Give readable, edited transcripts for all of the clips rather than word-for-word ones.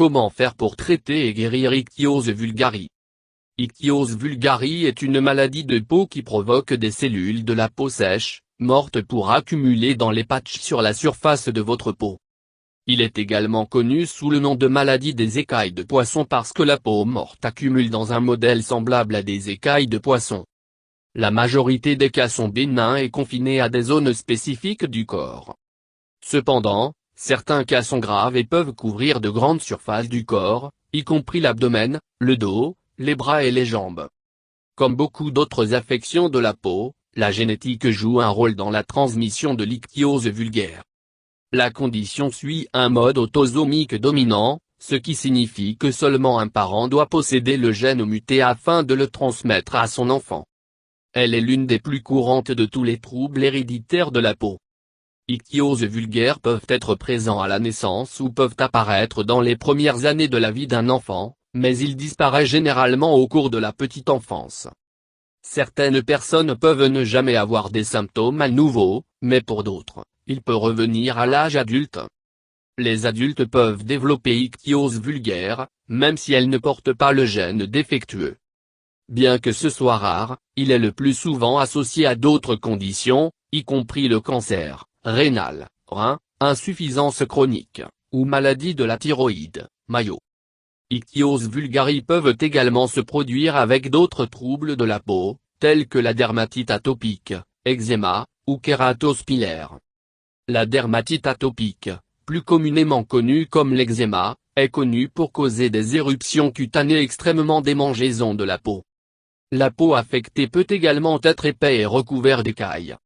Comment faire pour traiter et guérir ichthyose vulgaris? Ichthyose vulgaris est une maladie de peau qui provoque des cellules de la peau sèche, mortes pour accumuler dans les patchs sur la surface de votre peau. Il est également connu sous le nom de maladie des écailles de poisson parce que la peau morte accumule dans un modèle semblable à des écailles de poisson. La majorité des cas sont bénins et confinés à des zones spécifiques du corps. Cependant, certains cas sont graves et peuvent couvrir de grandes surfaces du corps, y compris l'abdomen, le dos, les bras et les jambes. Comme beaucoup d'autres affections de la peau, la génétique joue un rôle dans la transmission de l'ichthyose vulgaire. La condition suit un mode autosomique dominant, ce qui signifie que seulement un parent doit posséder le gène muté afin de le transmettre à son enfant. Elle est l'une des plus courantes de tous les troubles héréditaires de la peau. Ichthyose vulgaire peuvent être présents à la naissance ou peuvent apparaître dans les premières années de la vie d'un enfant, mais il disparaît généralement au cours de la petite enfance. Certaines personnes peuvent ne jamais avoir des symptômes à nouveau, mais pour d'autres, il peut revenir à l'âge adulte. Les adultes peuvent développer ichthyose vulgaire, même si elles ne portent pas le gène défectueux. Bien que ce soit rare, il est le plus souvent associé à d'autres conditions, y compris le cancer rénal, rein, insuffisance chronique, ou maladie de la thyroïde, Mayo. Ichthyose vulgaris peuvent également se produire avec d'autres troubles de la peau, tels que la dermatite atopique, eczéma, ou kératose pilaire. La dermatite atopique, plus communément connue comme l'eczéma, est connue pour causer des éruptions cutanées extrêmement démangeaisons de la peau. La peau affectée peut également être épais et recouvert d'écailles.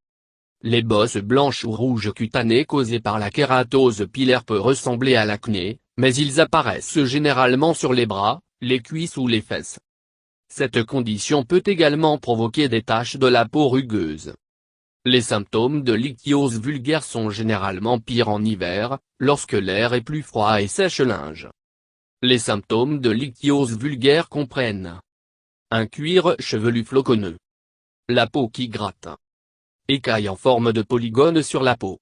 Les bosses blanches ou rouges cutanées causées par la kératose pilaire peuvent ressembler à l'acné, mais ils apparaissent généralement sur les bras, les cuisses ou les fesses. Cette condition peut également provoquer des taches de la peau rugueuse. Les symptômes de l'ichthyose vulgaire sont généralement pires en hiver, lorsque l'air est plus froid et sèche-linge. Les symptômes de l'ichthyose vulgaire comprennent un cuir chevelu floconneux, la peau qui gratte, écailles en forme de polygone sur la peau,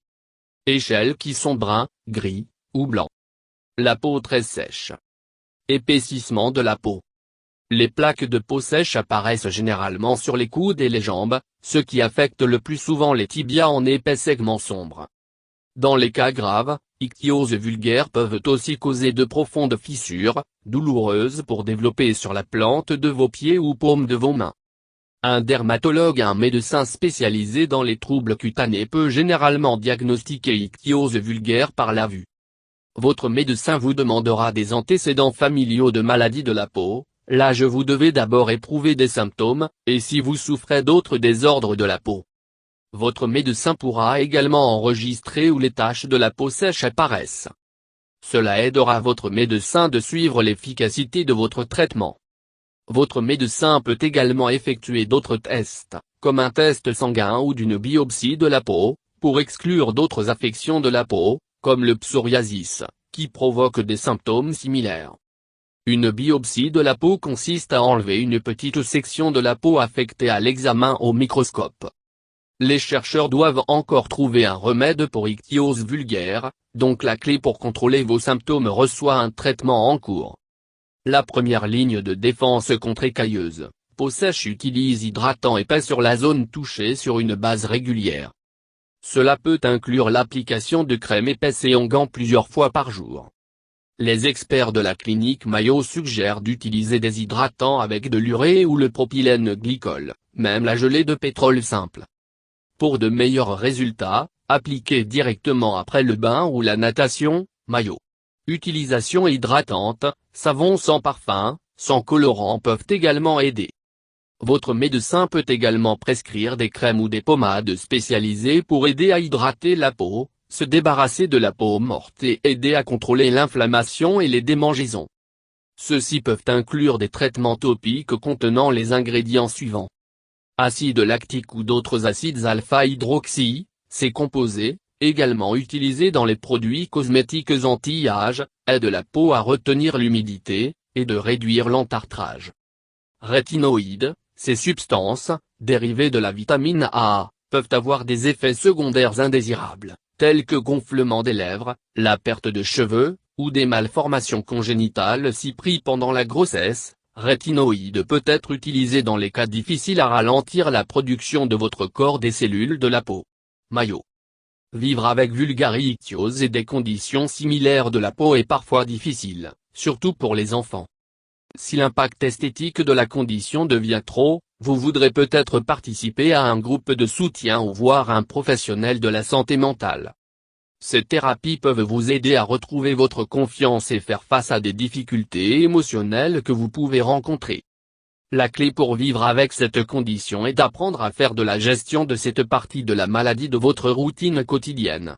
échelles qui sont bruns, gris, ou blancs, la peau très sèche, épaississement de la peau. Les plaques de peau sèche apparaissent généralement sur les coudes et les jambes, ce qui affecte le plus souvent les tibias en épais segments sombres. Dans les cas graves, ichthyose vulgaire peuvent aussi causer de profondes fissures, douloureuses pour développer sur la plante de vos pieds ou paume de vos mains. Un dermatologue, un médecin spécialisé dans les troubles cutanés, peut généralement diagnostiquer ichthyose vulgaire par la vue. Votre médecin vous demandera des antécédents familiaux de maladies de la peau. Là vous devez d'abord éprouver des symptômes, et si vous souffrez d'autres désordres de la peau. Votre médecin pourra également enregistrer où les taches de la peau sèche apparaissent. Cela aidera votre médecin de suivre l'efficacité de votre traitement. Votre médecin peut également effectuer d'autres tests, comme un test sanguin ou d'une biopsie de la peau, pour exclure d'autres affections de la peau, comme le psoriasis, qui provoque des symptômes similaires. Une biopsie de la peau consiste à enlever une petite section de la peau affectée à l'examen au microscope. Les chercheurs doivent encore trouver un remède pour ichthyose vulgaire, donc la clé pour contrôler vos symptômes reçoit un traitement en cours. La première ligne de défense contre écailleuse, peau sèche utilise hydratant épais sur la zone touchée sur une base régulière. Cela peut inclure l'application de crème épaisse et en gants plusieurs fois par jour. Les experts de la clinique Mayo suggèrent d'utiliser des hydratants avec de l'urée ou le propylène glycol, même la gelée de pétrole simple. Pour de meilleurs résultats, appliquez directement après le bain ou la natation, Mayo. Utilisation hydratante, savon sans parfum, sans colorant peuvent également aider. Votre médecin peut également prescrire des crèmes ou des pommades spécialisées pour aider à hydrater la peau, se débarrasser de la peau morte et aider à contrôler l'inflammation et les démangeaisons. Ceux-ci peuvent inclure des traitements topiques contenant les ingrédients suivants. Acide lactique ou d'autres acides alpha-hydroxy, ces composés, également utilisés dans les produits cosmétiques anti-âge, aident la peau à retenir l'humidité, et de réduire l'entartrage. Rétinoïdes, ces substances, dérivées de la vitamine A, peuvent avoir des effets secondaires indésirables, tels que gonflement des lèvres, la perte de cheveux, ou des malformations congénitales si pris pendant la grossesse. Rétinoïde peut être utilisé dans les cas difficiles à ralentir la production de votre corps des cellules de la peau. Maillot. Vivre avec vulgarie-ichthyose et des conditions similaires de la peau est parfois difficile, surtout pour les enfants. Si l'impact esthétique de la condition devient trop, vous voudrez peut-être participer à un groupe de soutien ou voir un professionnel de la santé mentale. Ces thérapies peuvent vous aider à retrouver votre confiance et faire face à des difficultés émotionnelles que vous pouvez rencontrer. La clé pour vivre avec cette condition est d'apprendre à faire de la gestion de cette partie de la maladie de votre routine quotidienne.